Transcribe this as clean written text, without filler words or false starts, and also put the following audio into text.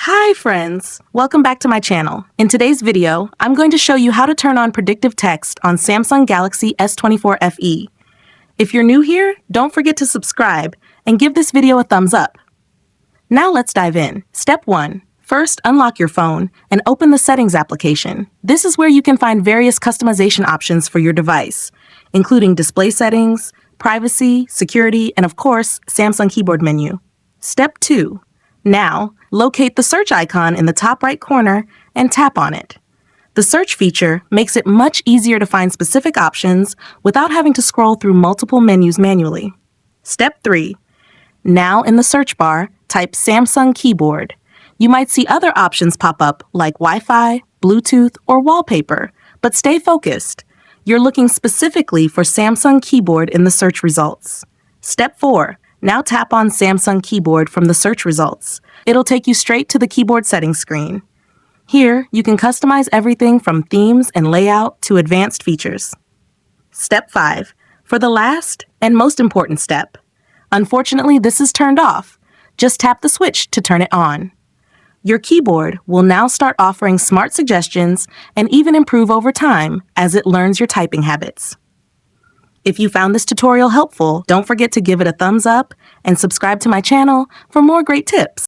Hi friends! Welcome back to my channel. In today's video, I'm going to show you how to turn on predictive text on Samsung Galaxy S24 FE. If you're new here, don't forget to subscribe and give this video a thumbs up. Now let's dive in. Step 1. First, unlock your phone and open the Settings application. This is where you can find various customization options for your device, including display settings, privacy, security, and of course, Samsung keyboard menu. Step 2. Now, locate the search icon in the top right corner and tap on it. The search feature makes it much easier to find specific options without having to scroll through multiple menus manually. Step 3. Now in the search bar, type Samsung keyboard. You might see other options pop up like Wi-Fi, Bluetooth, or wallpaper, but stay focused. You're looking specifically for Samsung keyboard in the search results. Step 4. Now tap on Samsung keyboard from the search results. It'll take you straight to the keyboard settings screen. Here, you can customize everything from themes and layout to advanced features. Step 5. For the last and most important step. Unfortunately, this is turned off. Just tap the switch to turn it on. Your keyboard will now start offering smart suggestions and even improve over time as it learns your typing habits. If you found this tutorial helpful, don't forget to give it a thumbs up and subscribe to my channel for more great tips.